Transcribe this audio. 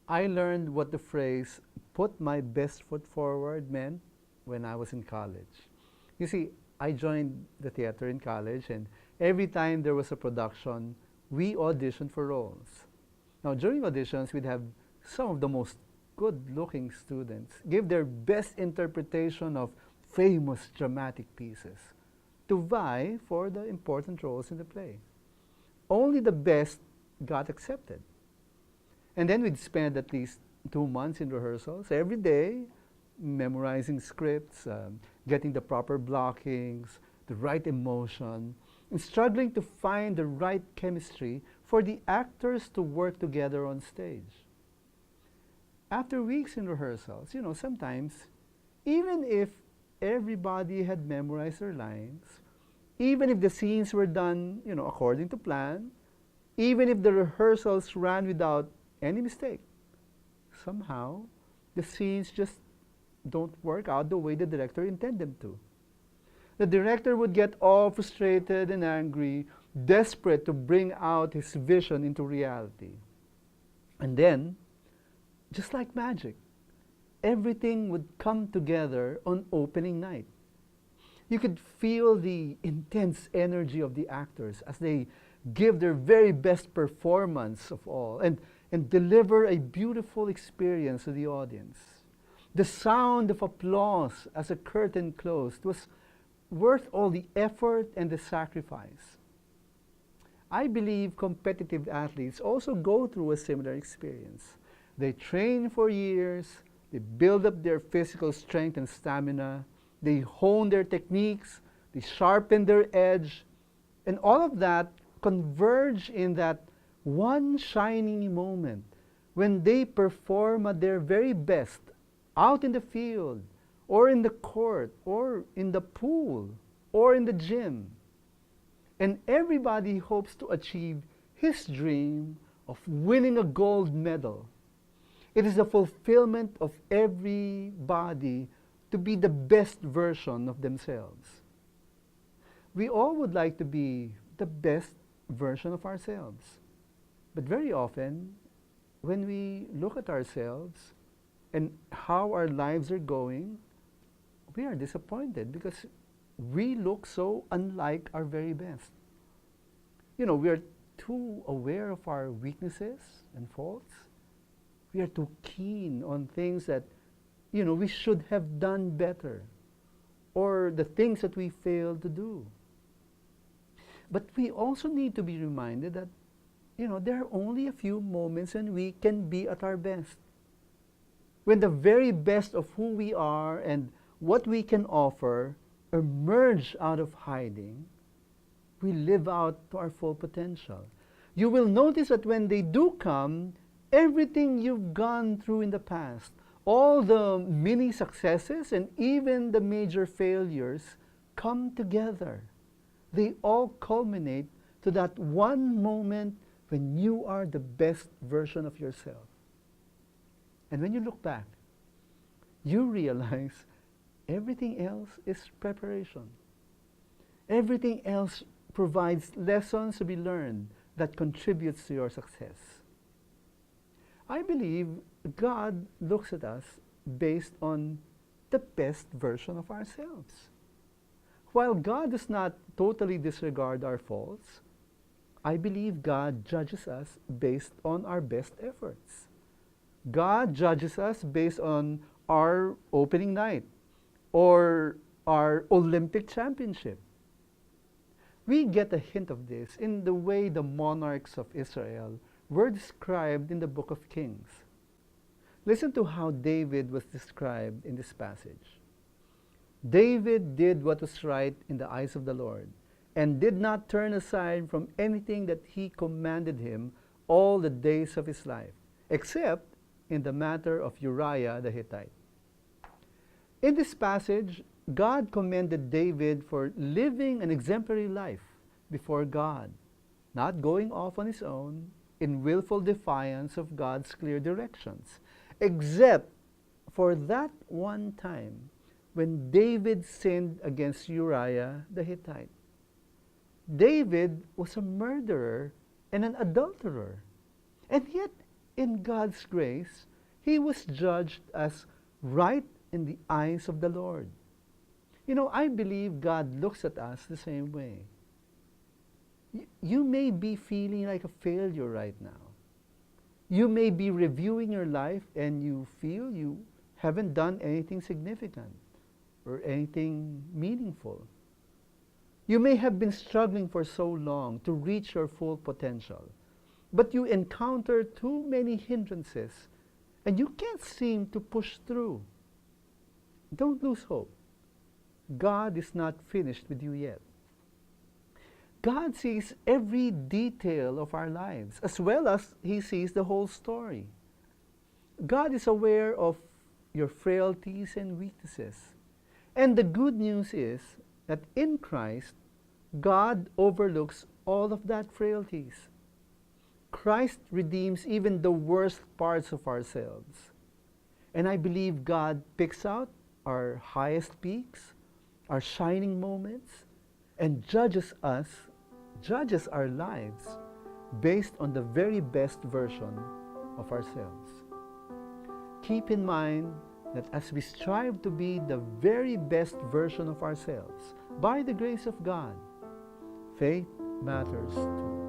I learned what the phrase put my best foot forward meant when I was in college. You see, I joined the theater in college, and every time there was a production, we auditioned for roles. Now, during auditions, we'd have some of the most good looking students give their best interpretation of famous dramatic pieces to vie for the important roles in the play. Only the best got accepted. And then we'd spend at least 2 months in rehearsals every day, memorizing scripts, getting the proper blockings, the right emotion, and struggling to find the right chemistry for the actors to work together on stage. After weeks in rehearsals, sometimes, even if everybody had memorized their lines, even if the scenes were done, according to plan, even if the rehearsals ran without any mistake, somehow the scenes just don't work out the way the director intended them to. The director would get all frustrated and angry, desperate to bring out his vision into reality. And then, just like magic, everything would come together on opening night. You could feel the intense energy of the actors as they give their very best performance of all and deliver a beautiful experience to the audience. The sound of applause as a curtain closed was worth all the effort and the sacrifice. I believe competitive athletes also go through a similar experience. They train for years, they build up their physical strength and stamina, they hone their techniques, they sharpen their edge, and all of that converge in that one shining moment when they perform at their very best out in the field, or in the court, or in the pool, or in the gym. And everybody hopes to achieve his dream of winning a gold medal. It is the fulfillment of everybody to be the best version of themselves. We all would like to be the best version of ourselves. But very often, when we look at ourselves and how our lives are going, we are disappointed because we look so unlike our very best. We are too aware of our weaknesses and faults. We are too keen on things that, we should have done better, or the things that we failed to do. But we also need to be reminded that, there are only a few moments when we can be at our best. When the very best of who we are and what we can offer emerge out of hiding, we live out to our full potential. You will notice that when they do come, everything you've gone through in the past, all the mini successes and even the major failures come together. They all culminate to that one moment when you are the best version of yourself. And when you look back, you realize everything else is preparation. Everything else provides lessons to be learned that contributes to your success. I believe God looks at us based on the best version of ourselves. While God does not totally disregard our faults, I believe God judges us based on our best efforts. God judges us based on our opening night or our Olympic championship. We get a hint of this in the way the monarchs of Israel were described in the book of Kings. Listen to how David was described in this passage. David did what was right in the eyes of the Lord, and did not turn aside from anything that he commanded him all the days of his life, except in the matter of Uriah the Hittite. In this passage, God commended David for living an exemplary life before God, not going off on his own in willful defiance of God's clear directions, except for that one time when David sinned against Uriah the Hittite. David was a murderer and an adulterer, and yet in God's grace, he was judged as right in the eyes of the Lord. You know, I believe God looks at us the same way. You may be feeling like a failure right now. You may be reviewing your life and you feel you haven't done anything significant or anything meaningful. You may have been struggling for so long to reach your full potential, but you encounter too many hindrances and you can't seem to push through. Don't lose hope. God is not finished with you yet. God sees every detail of our lives, as well as he sees the whole story. God is aware of your frailties and weaknesses. And the good news is that in Christ, God overlooks all of that frailties. Christ redeems even the worst parts of ourselves. And I believe God picks out our highest peaks, our shining moments, and judges our lives based on the very best version of ourselves. Keep in mind that as we strive to be the very best version of ourselves, by the grace of God, faith matters too.